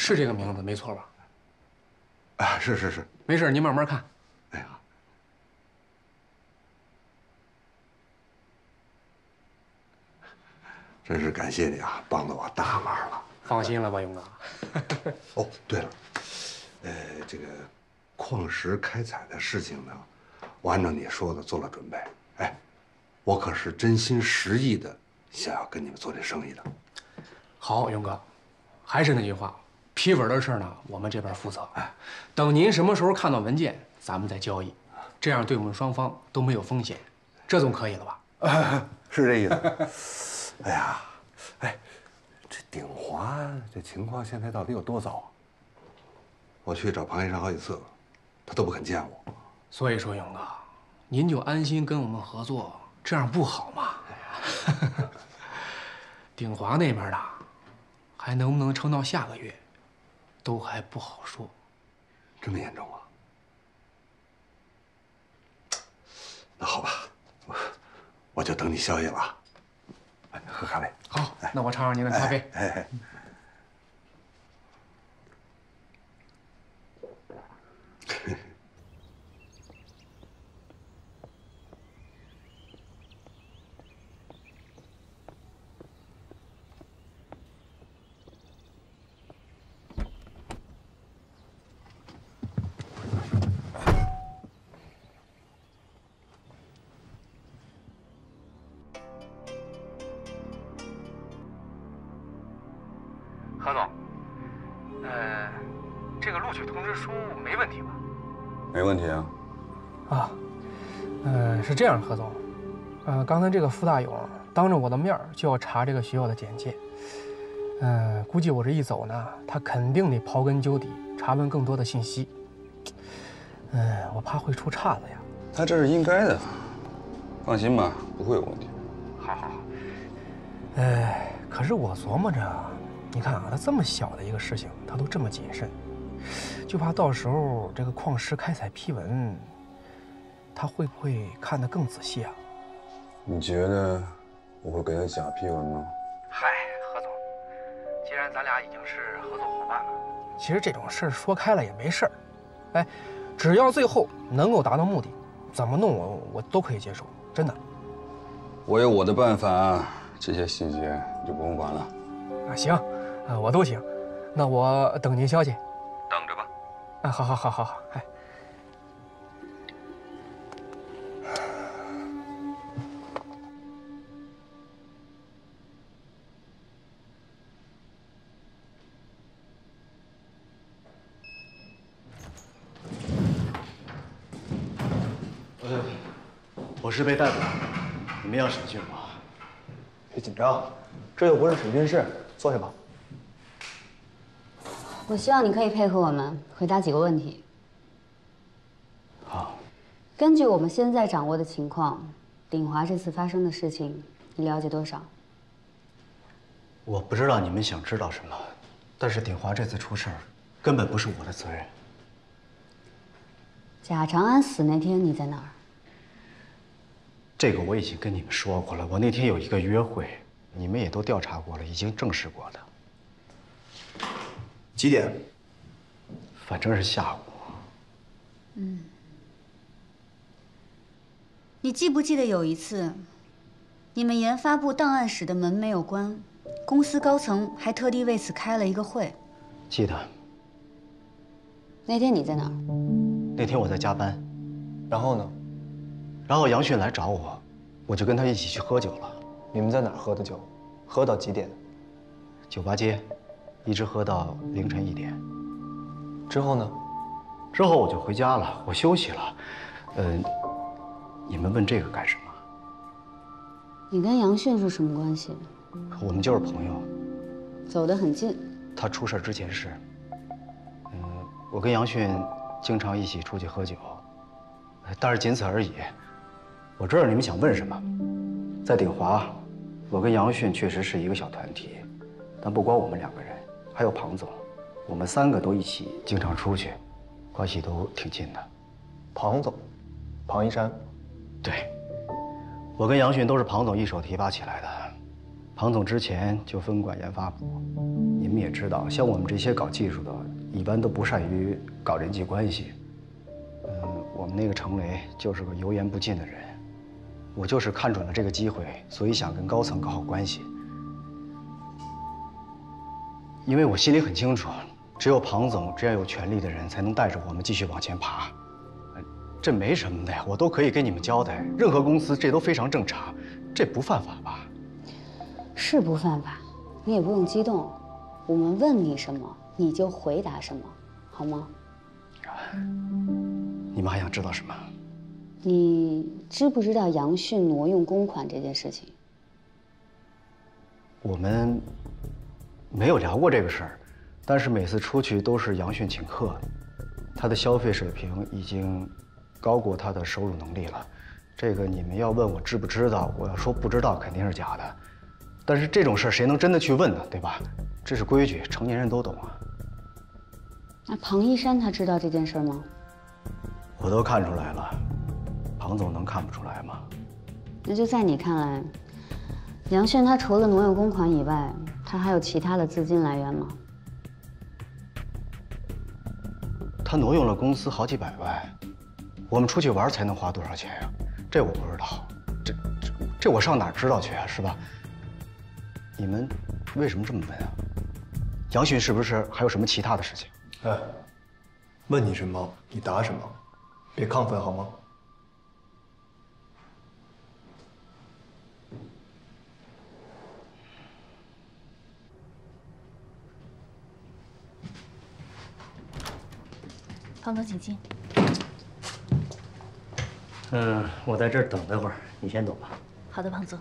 是这个名字没错吧？啊，是，没事，您慢慢看。哎呀，真是感谢你啊，帮了我大忙了。放心了吧，勇哥。哦，对了，这个矿石开采的事情呢，我按照你说的做了准备。哎，我可是真心实意的想要跟你们做这生意的。好，勇哥，还是那句话，批文的事呢，我们这边负责。哎，等您什么时候看到文件，咱们再交易，这样对我们双方都没有风险，这总可以了吧？是这意思。哎呀，哎，这鼎华这情况现在到底有多糟啊？我去找庞医生好几次了，他都不肯见我。所以说，勇哥，您就安心跟我们合作，这样不好吗？鼎华那边的，还能不能撑到下个月，都还不好说。这么严重啊？那好吧，我就等你消息了。哎，喝咖啡。好，那我尝尝您的咖啡。哎。何总，这个录取通知书没问题吧？没问题啊。啊，是这样，何总，刚才这个傅大勇当着我的面就要查这个学校的简介，估计我这一走呢，他肯定得刨根究底，查问更多的信息。我怕会出岔子呀。他这是应该的，放心吧，不会有问题。好。可是我琢磨着，你看啊，他这么小的一个事情，他都这么谨慎，就怕到时候这个矿石开采批文，他会不会看得更仔细啊？你觉得我会给他假批文吗？嗨，何总，既然咱俩已经是合作伙伴了，其实这种事儿说开了也没事儿。哎，只要最后能够达到目的，怎么弄我都可以接受，真的。我有我的办法，这些细节你就不用管了。啊，行，我都行。那我等您消息。等着吧。啊，好，哎。我是被逮捕的，你们要审讯我。别紧张，这又不是审讯室，坐下吧。我希望你可以配合我们回答几个问题。好。根据我们现在掌握的情况，鼎华这次发生的事情，你了解多少？我不知道你们想知道什么，但是鼎华这次出事儿，根本不是我的责任。贾长安死那天你在哪儿？这个我已经跟你们说过了，我那天有一个约会，你们也都调查过了，已经证实过的。几点？反正是下午。你记不记得有一次，你们研发部档案室的门没有关，公司高层还特地为此开了一个会？记得。那天你在哪儿？那天我在加班。然后呢？然后杨迅来找我，我就跟他一起去喝酒了。你们在哪儿喝的酒？喝到几点？酒吧街，一直喝到凌晨1点。之后呢？之后我就回家了，我休息了。你们问这个干什么？你跟杨迅是什么关系？我们就是朋友。走得很近。他出事之前是。我跟杨迅经常一起出去喝酒，但是仅此而已。我知道你们想问什么，在鼎华，我跟杨迅确实是一个小团体，但不光我们2个人，还有庞总，我们3个都一起经常出去，关系都挺近的。庞总，庞一山，对，我跟杨迅都是庞总一手提拔起来的，庞总之前就分管研发部，你们也知道，像我们这些搞技术的，一般都不善于搞人际关系。我们那个程雷就是个油盐不进的人，我就是看准了这个机会，所以想跟高层搞好关系。因为我心里很清楚，只有庞总这样有权力的人，才能带着我们继续往前爬。这没什么的呀，我都可以给你们交代。任何公司这都非常正常，这不犯法吧？是不犯法，你也不用激动。我们问你什么，你就回答什么，好吗？你们还想知道什么？你知不知道杨迅挪用公款这件事情？我们没有聊过这个事儿，但是每次出去都是杨迅请客，他的消费水平已经高过他的收入能力了。这个你们要问我知不知道，我要说不知道肯定是假的。但是这种事儿谁能真的去问呢？对吧？这是规矩，成年人都懂啊。那庞一山他知道这件事吗？我都看出来了，庞总能看不出来吗？那就在你看来，杨迅他除了挪用公款以外，他还有其他的资金来源吗？他挪用了公司好几百万，我们出去玩才能花多少钱呀？这我不知道，这我上哪儿知道去啊？是吧？你们为什么这么问啊？杨迅是不是还有什么其他的事情？哎，问你什么你答什么，别亢奋好吗？庞总，请进。我在这儿等待会儿，你先走吧。好的，庞总。